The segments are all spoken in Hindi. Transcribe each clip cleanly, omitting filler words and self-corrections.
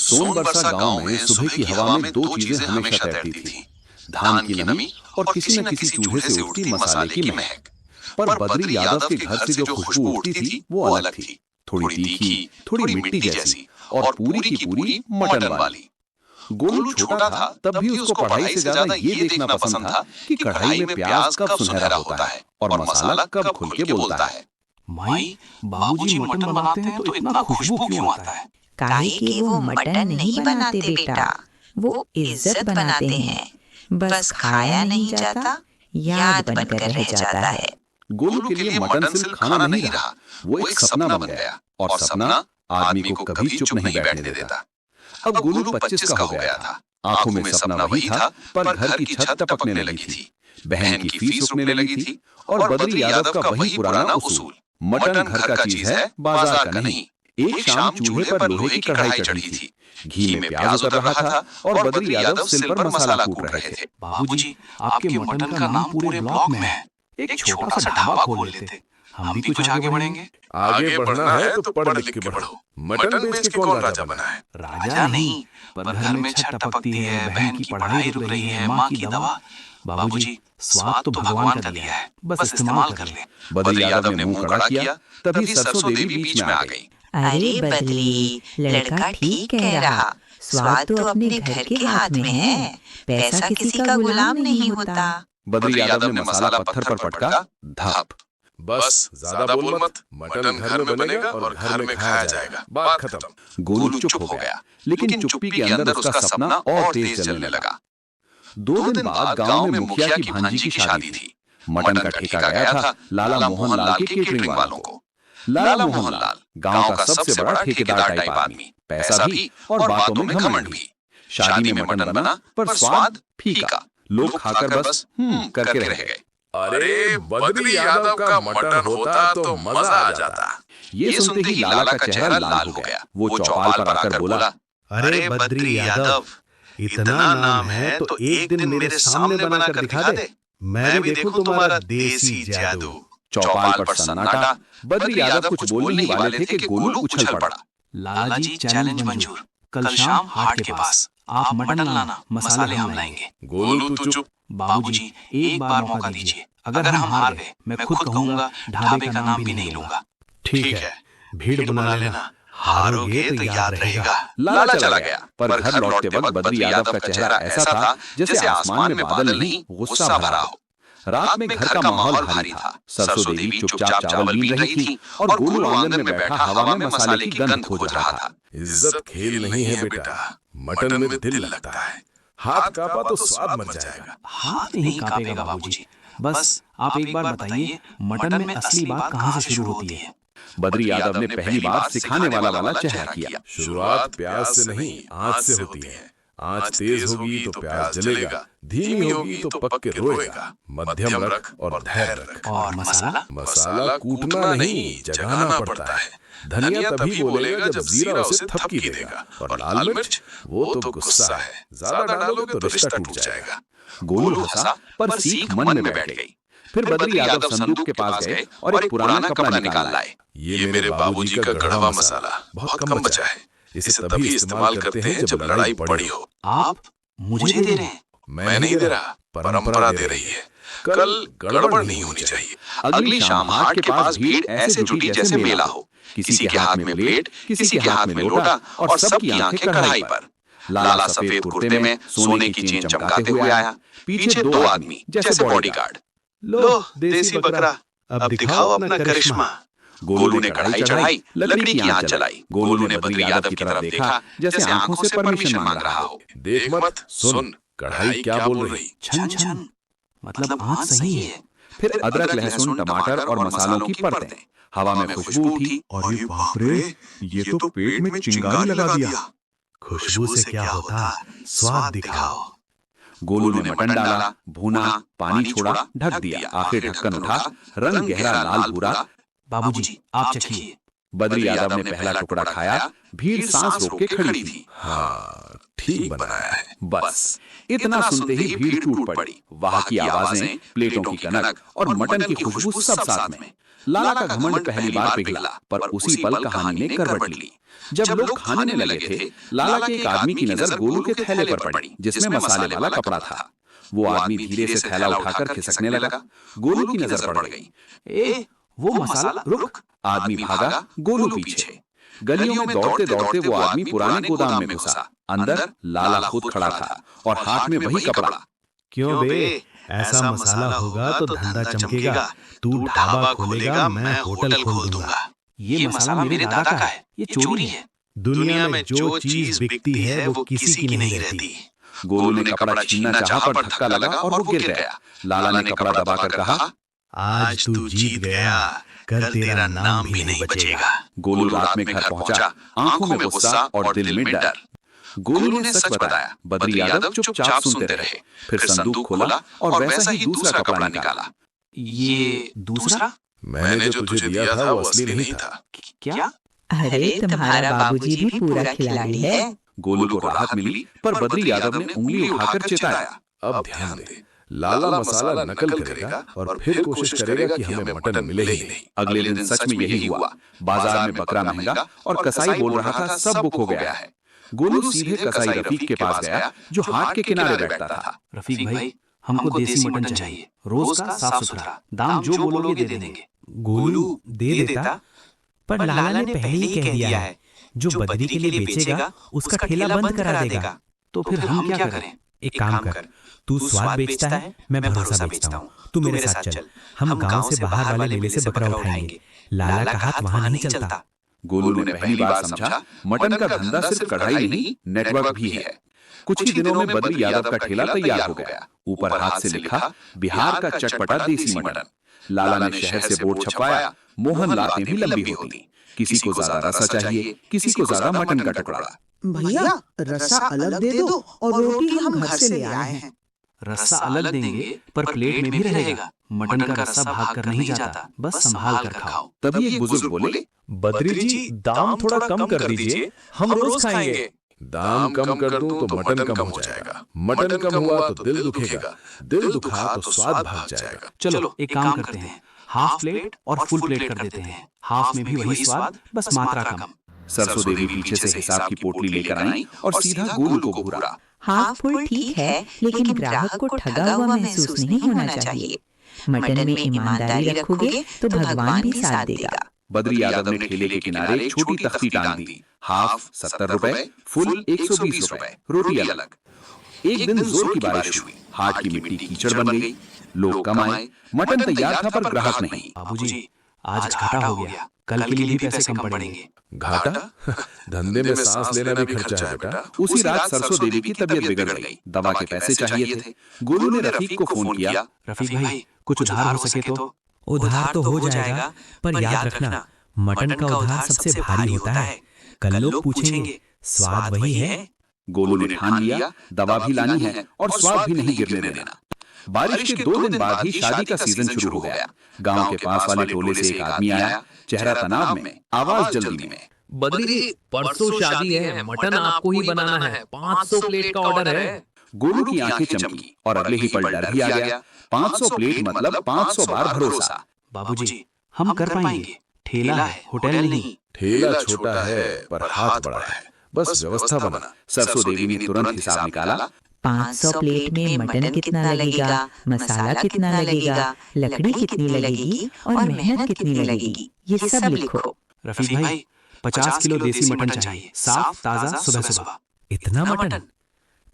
सोनबरसा गांव में सुबह की हवा में दो चीजें हमेशा तैरती थी, धान की नमी और किसी न किसी चूल्हे से उठती मसाले की महक। पर बद्री यादव के घर से जो खुशबू उठती थी वो अलग थी, थोड़ी तीखी, थोड़ी मिट्टी जैसी और पूरी की पूरी मटन वाली। गोलू छोटा था तब भी उसको पढ़ाई से ज्यादा ये देखना पसंद था कि कढ़ाई में प्याज कब सुनहरा होता है और मसाला कब खुल के बोलता है। माई, बाबूजी मटन बनाते हैं तो इतना खुशबू क्यों आता है? काहे कि वो मटन नहीं बनाते बेटा, वो इज्जत बनाते हैं। बस खाया नहीं जाता, याद बनकर रह जाता है। गोलू के लिए मटन सिर्फ खाना नहीं रहा, वो एक सपना बन गया और सपना आदमी को कभी चुप नहीं बैठने देता। अब गोलू 25 का हो गया था, आंखों में सपना वही था, पर घर की छत टपकने लगी थी, बहन की फीस रुकने लगी थी और बद्री यादव का वही पुराना उसूल, मटन घर का चीज है, बाजार का नहीं। एक शाम चूल्हे पर लोहे की कढ़ाई चढ़ी थी, घी में प्याज उतर रहा था और बद्री यादव सिल पर मसाला कूट रहे थे। बाबूजी, आपके मटन का नाम पूरे ब्लॉक में है, एक छोटा सा ढाबा खोल लेते, हम भी कुछ आगे बढ़ेंगे। आगे बढ़ना है तो पढ़ लिख के बढ़ो। मटन बेच के कौन राजा बना है? राजा नहीं, पर घर में छत टपकती है, बहन की पढ़ाई रुक रही है, माँ की दवा। बाबूजी, स्वाद तो भगवान का दिया है, बस इस्तेमाल कर ले। बद्री यादव ने मुंह कड़ा किया, तभी सरसों देवी बीच में आ गई। अरे बदली, लड़का ठीक कह रहा, स्वाद तो अपने घर के हाथ में है, पैसा किसी का गुलाम नहीं होता। बद्री यादव ने मसाला पत्थर पर पटका, धाप। बस ज्यादा बोल मत, मटन घर में बनेगा और घर में खाया जाएगा, बात खत्म। गोलू चुप हो गया, लेकिन चुप्पी के अंदर उसका सपना और तेज जलने लगा। 2 दिन बाद गांव में मुखिया की भांजी की शादी थी। मटन का ठेका गया था लाला मोहन लाल के केटरिंग वालों को। लाला मोहन लाल गांव का सबसे बड़ा ठेकेदार टाइप आदमी, पैसा भी और बातों में घमंड भी। शादी में मटन बना पर स्वाद फीका, लोग खाकर बस करके रह गए। अरे बद्री यादव का मटन होता तो मजा आ जाता। ये सुनते ही लाला का चेहरा लाल हो गया। वो चौपाल पर आकर बोला, अरे बद्री यादव, इतना नाम है तो एक दिन मेरे सामने बनाकर दिखा दे, मैं भी देखूं तुम्हारा देसी जादू। चौपाल पर सन्नाटा। बद्री यादव कुछ बोल नहीं वाले थे कि गोलू उछल पड़ा। लाला जी, चैलेंज मंजूर, कल शाम हाट के पास आप मटन लाना, मसाले हम लाएंगे। गोलू तू चुप। बाबूजी, एक बार मौका दीजिए, अगर हम हार गए मैं खुद कहूंगा ढाबे का नाम भी नहीं लूंगा। ठीक है, भीड़ बना लेना, हारोगे तो याद रहेगा। लाला चला गया, पर घर लौटते वक्त बद्री यादव का चेहरा ऐसा था जैसे आसमान में बादल नहीं, गुस्सा भरा हो। रात में घर का माहौल भारी था। सरसों देवी चुपचाप चावल बीन रही थी और गोलू आंगन में बैठा हवा में मसाले की गंध खोज रहा था। इज्जत खेल नहीं है बेटा, मटन में दिल लगता है, हाथ कांपा तो स्वाद मर जाएगा। हाथ नहीं कांपेगा बाबूजी, बस आप एक बार बताइए मटन में असली बात कहाँ से शुरू होती है? बद्री यादव ने पहली बार सिखाने वाला चेहरा किया। शुरुआत प्याज से नहीं, आंच से होती है। आंच तेज होगी तो प्याज जलेगा, धीमी होगी तो पक के रोएगा। मध्यम रख और धैर्य रख। और मसाला? मसाला कूटना नहीं, जगाना पड़ता है। धनिया तभी बोलेगा जब जीरा उसे थपकी देगा, और लाल मिर्च वो तो गुस्सा है, ज्यादा डालोगे तो रिश्ता टूट जाएगा। गोलू हंसा, पर सीख मन में बैठ गई। फिर बद्री यादव संदूक के पास गए और एक पुराना कपड़ा निकाल लाए। ये मेरे बाबूजी का गढ़वा मसाला बहुत कम बचा है, इसे तभी इस्तेमाल करते हैं जब लड़ाई पड़ी हो। आप मुझे दे रहे हैं? मैं नहीं दे रहा, परंपरा दे रही है। कल गड़बड़ नहीं होनी चाहिए। अगली शाम हाट के पास भीड़ ऐसे जुटी जैसे मेला हो। किसी के हाथ में प्लेट, किसी के हाथ में लोटा और सबकी आंखें कढ़ाई पर। लाला सफेद कुर्ते में सोने की चेन चमकाते हुए आया, पीछे 2 आदमी जैसे बॉडीगार्ड। लो देसी बकरा, अब दिखाओ अपना करिश्मा। गोलू ने कढ़ाई चढ़ाई, लकड़ी की आंच जलाई। गोलू ने बद्री यादव की तरफ देखा जैसे आंखों से परमिशन मांग रहा हो। देख मत, सुन, कढ़ाई क्या बोल रही? छन छन, मतलब आंच सही है। फिर अदरक, लहसुन, टमाटर और मसालों की परतें। हवा में खुशबू उठी। अरे बाप रे, ये तो पेट में चिंगारी लगा दिया। खुशबू से क्या होता, स्वाद दिखाओ। गोलू ने मटन डाला, भुना, पानी छोड़ा, ढक दिया। आखिर ढक्कन उठा, रंग गहरा लाल भूरा। बाबूजी, आप चखिए। बद्री यादव ने पहला टुकड़ा खाया, भीड़ सांस रोक के खड़ी थी। हाँ ठीक बनाया है। बस इतना सुनते ही भीड़ टूट पड़ी। वहां की आवाजें, प्लेटों की कनक और मटन की खुशबू सब साथ में। लाला का घमंड पहली बार पिघला, पर उसी पल कहानी ने करवट ली। जब लोग खाने में लगे थे, लाला के एक आदमी की नजर गोलू के थैले पर पड़ी, जिसमें मसाले वाला कपड़ा था। वो आदमी धीरे से थैला उठाकर खिसकने लगा। गोलू की नजर पड़ गई। ए, वो मसाला, रुक। आदमी भागा, गोलू पीछे। गलियों में दौड़ते दौड़ते वो आदमी पुराने गोदाम में घुसा। अंदर लाला खुद खड़ा था और हाथ में वही कपड़ा। क्यों बे, ऐसा मसाला होगा तो धंधा चमकेगा। तू ढाबा खोलेगा, मैं होटल खोल दूंगा। ये मसाला मेरे दादा का है, ये चोरी है। दुनिया में जो चीज बिकती है वो किसी की नहीं रहती। गोलू ने कपड़ा छीनना चाहा, पर धक्का लगा और वो गिर गया। लाला ने कपड़ा दबाकर कहा, आज तू जीत गया, कल तेरा नाम भी नहीं बचेगा। गोलू रात में घर पहुंचा, आंखों में गुस्सा और दिल में डर। गोलू ने सच बताया। बद्री यादव चुपचाप सुनते रहे। फिर संदूक खोला और वैसा ही दूसरा कपड़ा निकाला। ये दूसरा? मैंने जो तुझे दिया था वो असली नहीं था। क्या? अरे तुम्हारा बाबूजी भी पूरा खिलाड़ी है। गोलू को राहत मिली, पर बद्री यादव ने उंगली उठाकर चेताया। अब ध्यान दे, लाला मसाला नकल करेगा और फिर कोशिश करेगा कि हमें मटन मिले ही नहीं। अगले दिन सच में यही हुआ। बाजार में बकरा महंगा और कसाई बोल रहा था सब बुक हो गया है। गोलू सीधे कसाई रफीक के पास गया, जो हाट के किनारे बैठता था। रफीक भाई, हमको देसी मटन चाहिए, रोज का, साफ सुथरा। दाम जो बोलोगे दे देंगे। गोलू दे देता, पर लाला ने पहले ही कह दिया है, जो बद्री के लिए बेचेगा उसका ठेला बंद करा देगा। तो फिर हम क्या करें? एक काम कर, तू स्वाद बेचता है, मैं भरोसा बेचता हूँ। तू मेरे साथ चल, हम गांव से बाहर वाले मेले से बकरा उठाएंगे। लाला का हाथ वहां नहीं चलता। गोलू ने पहली बार समझा, मटन का धंधा सिर्फ कढ़ाई नहीं, नेटवर्क भी है। कुछ ही दिनों में बद्री यादव का ठेला तैयार हो गया। ऊपर हाथ से लिखा, बिहार का चटपटा देसी मटन। लाला ने शहर से बोर्ड छपवाया। मोहन लातें भी लंबी होती। किसी को ज्यादा रसा चाहिए, किसी को ज्यादा मटन का टुकड़ा। भैया रसा अलग दे दो और रोटी हम घर से ले आए हैं। रस्सा अलग देंगे, पर प्लेट में भी रहेगा। मटन का रस्सा भाग कर नहीं जाता, बस संभाल कर खाओ। तभी एक बुजुर्ग बोले, बद्री जी दाम थोड़ा कम कर दीजिए, हम रोज खाएंगे। दाम कम कर दूं तो मटन कम हो जाएगा, मटन कम हुआ तो दिल दुखेगा, दिल दुखा तो स्वाद भाग जाएगा। चलो एक काम करते हैं, हाफ प्लेट और फुल प्लेट कर देते हैं। हाफ में भी वही स्वाद, बस मात्रा कम। सरसों देवी पीछे से हिसाब की पोटली लेकर आई और सीधा गोलू को घूरा। हाफ फुल ठीक है, लेकिन ग्राहक को ठगा हुआ महसूस नहीं होना चाहिए। मटन में ईमानदारी रखोगे तो भगवान भी साथ देगा। बद्री यादव ने ठेले के किनारे एक छोटी तख्ती टांग दी। हाफ 70 रुपए, फुल 120 रुपए, रोटी अलग। एक दिन जोर की बारिश हुई, हाट की मिट्टी कीचड़ बन गई। लोग कम आए, मटन तैयार था पर ग्राहक नहीं। बाबूजी, आज घाटा हो गया, कल के लिए भी पैसे कम पड़ेंगे। घाटा? धंधे में सांस लेना भी खर्चा है बेटा। उसी रात सरसों देवी की तबीयत बिगड़ गई। दवा के पैसे चाहिए थे। गोलू ने रफीक को फोन किया। रफीक भाई, कुछ उधार हो सके तो। उधार तो हो जाएगा, पर याद रखना, मटन का उधार सबसे भारी होता है। कल लोग पूछेंगे, स्वाद वही है? गोलू ने ठान लिया, दवा भी लानी है और स्वाद भी नहीं गिरने देना। बारिश के 2 दिन बाद ही शादी का सीजन शुरू हो गया। गांव के पास वाले टोले से एक आदमी आया, चेहरा तनाव में, आवाज जल्दी में। बद्री जी, परसों शादी है, मटन आपको ही बनाना है, 500 प्लेट का ऑर्डर है। गोलू की आंखें चमकी और अगले ही पल डर भी आ गया। 500 प्लेट मतलब 500 बार भरोसा। बाबूजी, हम कर पाएंगे, ठेला है, होटल नहीं। ठेला छोटा है पर हाथ बड़ा है, बस व्यवस्था बना। सरसों देवी ने तुरंत हिसाब निकाला। 500 प्लेट में मटन कितना लगेगा, मसाला कितना लगेगा, लकड़ी कितनी लगेगी और मेहनत कितनी लगेगी, ये सब लिखो। रफीक भाई, 50 किलो देसी मटन चाहिए, साफ ताजा, सुबह सुबह। इतना मटन?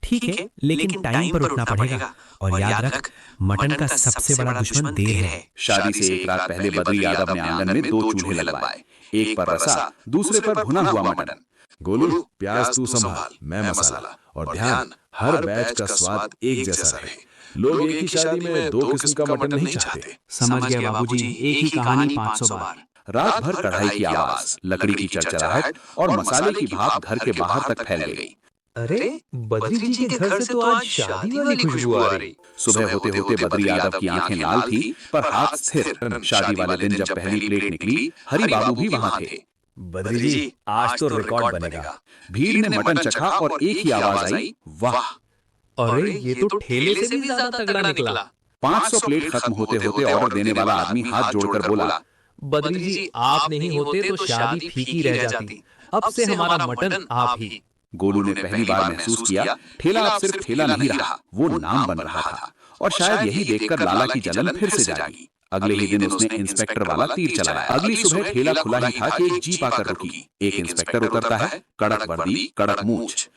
ठीक है, लेकिन टाइम पर उठना पड़ेगा। और याद रख, मटन का सबसे बड़ा दुश्मन देर है। शादी से एक रात पहले बद्री यादव ने आंगन में 2 चूल्हे लगवाए, एक पर रसा, दूसरे पर भुना हुआ मटन। गोलू, प्याज तू संभाल, मैं मसाला। और ध्यान, हर बैच का स्वाद एक जैसा रहे। लोग एक ही शादी में 2 किस्म का मटन नहीं चाहते। समझ गया बाबूजी, एक ही कहानी 500 बार। रात भर कढ़ाई की आवाज, लकड़ी की चरचराहट और मसाले की भाप घर के बाहर तक फैल गई। अरे बद्री जी के घर से तो आज शादी वाली खुशबू आ रही। सुबह होते होते बद्री यादव की आंखें लाल थी, पर हाथ स्थिर। शादी वाले दिन जब पहली प्लेट निकली, हरि बाबू भी वहां थे। बद्री जी आज तो रिकॉर्ड बनेगा। भीड़ ने मटन चखा और एक ही आवाज आई, वाह। अरे ये तो ठेले से भी ज्यादा तगड़ा निकला। 500 प्लेट खत्म होते होते ऑर्डर देने वाला आदमी हाथ जोड़कर बोला, बद्री जी आप नहीं होते तो शादी फीकी रह जाती। अब से हमारा मटन आप ही। गोलू ने पहली बार महसूस किया ठेला अब सिर्फ ठेला नहीं रहा, वो नाम बन रहा था। और शायद यही देखकर लाला की जलन फिर से जागी। अगले ही दिन उसने इंस्पेक्टर वाला तीर चलाया। अगली सुबह ठेला खुला ही था कि एक जीप आकर रुकी। एक इंस्पेक्टर उतरता है, कड़क वर्दी, कड़क मूंछ।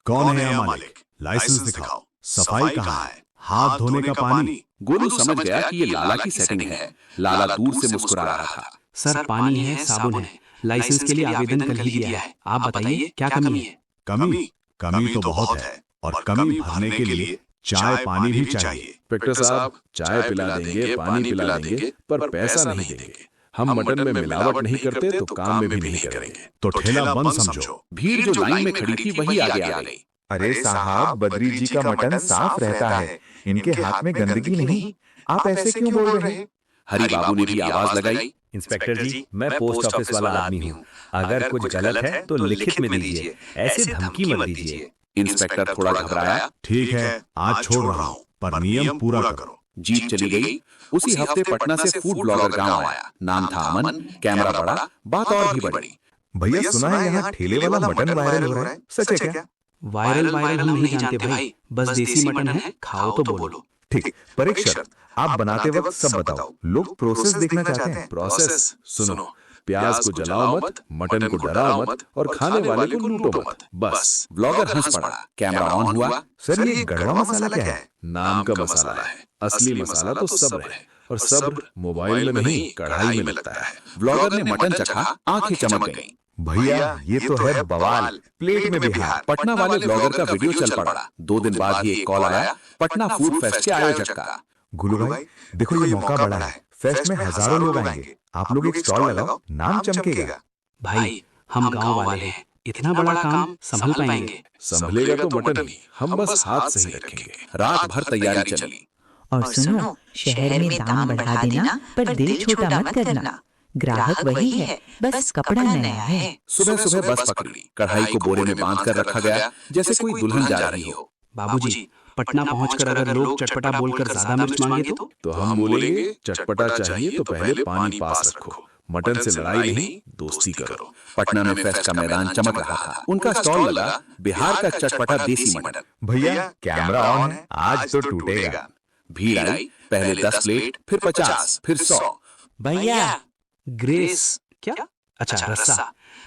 कौन है यहाँ मालिक? लाइसेंस दिखाओ। सफाई कहाँ है? हाथ धोने का पानी? गोलू समझ गया कि ये लाला की सेटिंग है। लाला दूर से मुस्कुरा रहा था। सर पानी है, साबुन है, लाइसेंस के लिए आवेदन कल ही दिया है। आप बताइए क्या कमी है? कमी तो बहुत है, और कमी भरने के लिए चाय पानी भी चाहिए। इंस्पेक्टर साहब चाय पिला देंगे, पानी पिला देंगे, पर पैसा नहीं देंगे। हम मटन में मिलावट नहीं करते तो काम में भी नहीं करेंगे। तो ठेला बंद समझो। भीड़ जो लाइन में खड़ी थी वही आगे आ गई। अरे साहब, बद्री जी का मटन साफ रहता है, इनके हाथ में गंदगी नहीं। आप ऐसे क्यों बोल रहे हैं? हरि बाबू ने भी आवाज लगाई, इंस्पेक्टर जी मैं पोस्ट ऑफिस वाला आदमी हूँ, अगर कुछ गलत है तो लिखित में दीजिए, ऐसे धमकी मत दीजिए। इंस्पेक्टर थोड़ा घबराया। ठीक है, आज छोड़ रहा हूँ, पर नियम पूरा करो। जीप चली गई। उसी हफ्ते पटना से फूड ब्लॉगर गांव आया। नाम था अमन। कैमरा बड़ा, बात और भी बड़ी। भैया सुना है यहाँ ठेले वाला मटन वायरल हो रहा है, सच है क्या? वायरल हम नहीं जानते भाई, बस देसी मटन है, खाओ तो बोलो। ठीक, पर एक शर्त, आप बनाते वक्त सब बताओ, लोग प्रोसेस देखना चाहते हैं। प्रोसेस सुनो, प्याज को जलाओ मत, मटन को डराओ मत, और खाने वाले को लूटो मत, बस। ब्लॉगर हंस पड़ा। कैमरा ऑन हुआ। सर ये गड़वा मसाला क्या है? नाम का मसाला है, असली मसाला तो सब्र है, और सब्र मोबाइल में नहीं कढ़ाई में लगता है। ब्लॉगर ने मटन चखा, आंखें चमक गईं। भैया ये तो है बवाल, प्लेट में बिहार। पटना वाले ब्लॉगर का वीडियो चल पड़ा। 2 दिन बाद ही एक कॉल आया पटना फूड फेस्ट के आयोजक का। गुरु भाई देखो ये मौका बड़ा है, फेस्ट में हजारों लोग आएंगे, आप लोग एक स्टॉल लगाओ, नाम चमकेगा। भाई हम गांव वाले हैं, इतना बड़ा काम संभल पाएंगे? संभलेगा तो मटन ही, हम बस हाथ से ही रखेंगे। रात भर तैयारी चली। और सुनो, शहर में दाम बढ़ा देना पर दिल छोटा मत करना। ग्राहक वही है, बस कपड़ा नया है। सुबह सुबह बस पकड़ी। कढ़ाई को बोरे में बांध कर रखा गया जैसे कोई दुल्हन जा रही हो। बाबूजी पटना पहुंचकर अगर लोग चटपटा बोलकर ज्यादा मिर्च मांगे तो हम बोलेंगे चटपटा चाहिए तो पहले पानी पास रखो, मटन से लड़ाई नहीं दोस्ती करो। पटना में फेस्ट का मैदान चमक रहा था। उनका स्टॉल लगा, बिहार का चटपटा देसी मटन। भैया कैमरा ऑन है, आज तो टूटेगा। भीड़ आई। पहले 10 प्लेट, फिर 50, फिर 100। भैया ग्रेस क्या? अच्छा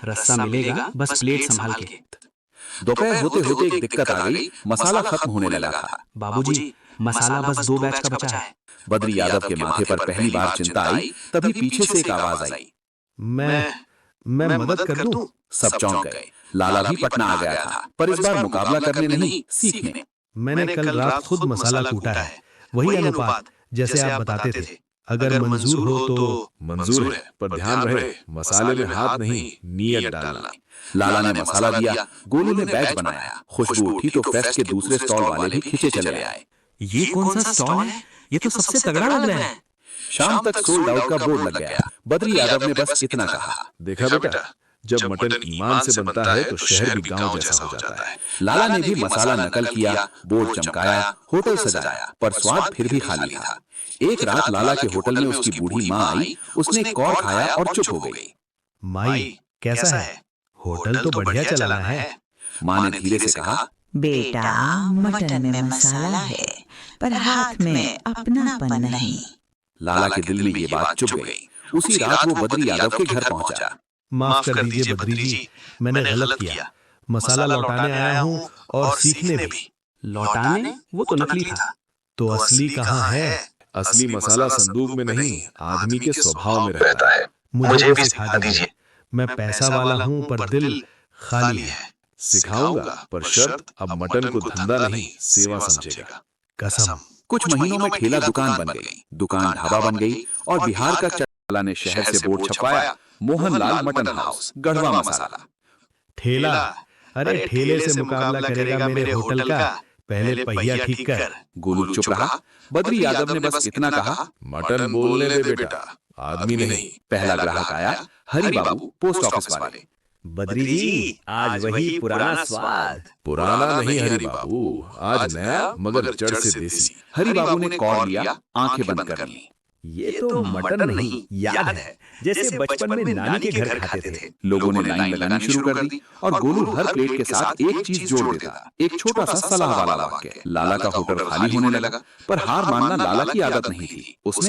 रस्सा मिलेगा, बस प्लेट संभाल के। दोपहर होते होते एक दिक्कत आ गई। मसाला खत्म होने लगा था। बाबूजी मसाला बस 2 बैच का बचा है। बद्री यादव के माथे पर पहली बार चिंता आई। तभी पीछे से एक आवाज आई, मैं मदद कर दूं? सब चौंक गए। लाला भी पटना आ गया था, पर इस बार मुकाबला करने नहीं, सीखने। मैंने कल रात खुद मसाला कूटा है, वही अनुपात जैसे आप बताते थे। अगर मंजूर हो तो। मंजूर है, पर ध्यान रहे मसाले में हाथ नहीं, नियत डालना। लाला ने मसाला दिया। गोलू ने बैच बनाया। खुशबू उठी तो फेस्ट के दूसरे स्टॉल वाले भी खींचे चले आए। ये कौन सा स्टॉल है? ये तो सबसे तगड़ा लग रहा है। शाम तक सोल्ड आउट का बोर्ड लग गया। बद्री यादव ने बस इतना कहा, देखा बेटा, जब मटन ईमान से बनता है तो शहर भी गांव जैसा हो जाता है। लाला ने भी मसाला नकल किया, बोर्ड चमकाया, होटल सजाया, पर स्वाद फिर भी खाली था। एक रात लाला के होटल में उसकी बूढ़ी माँ आई। उसने एक कौर खाया और चुप हो गई। माई कैसा है? होटल तो बढ़िया चलाना है। माँ ने धीरे से कहा, बेटा मटन में मसाला है, पर हाथ में अपनापन नहीं। लाला के दिल में ये बात चुभ गई। उसी रात वो बद्री यादव के घर पहुंचा। माफ कर दीजिए बद्री जी, मैंने गलत किया। मसाला लौटाने आया हूँ और सीखने भी। लौटाने? वो तो नकली था। तो असली कहाँ है? असली मसाला संदूक में नहीं, आदमी के स्वभाव में रहता है। मुझे भी सिखा दीजिए। मैं पैसा वाला हूँ पर दिल खाली है। सिखाऊंगा, पर शर्त अब मटन को धंधा नहीं सेवा समझेगा। कसम। कुछ महीनों में ठेला दुकान बन गई, दुकान ढाबा बन गई, और बिहार का चटला ने शहर से बोर्ड छपवाया, मोहनलाल मटन हाउस, गढ़वा मसाला। ठेला? अरे ठेले से मुकाबला करेगा मेरे होटल का? पहले पहिया ठीक कर। गोलू चुप रहा। बद्री यादव ने बस इतना कहा, मटन बोलने दे बेटा, आदमी नहीं। पहला ग्राहक आया हरि बाबू पोस्ट ऑफिस वाले। बद्री जी, आज वही पुराना स्वाद। पुराना नहीं हरी बाबू, आज नया मगर जड़ से देसी। हरि बाबू ने कॉर्ड लिया, आंखें बंद कर ली। ये तो मटन नहीं, याद है जैसे बचपन में नानी के घर खाते थे। लोगों ने लाइन लगानी शुरू कर दी और गोलू हर प्लेट के साथ एक चीज जोड़ देता, एक छोटा सा सलाह वाला वाक्य। लाला का होटल खाली होने लगा, पर हार मानना लाला की आदत नहीं थी। उसने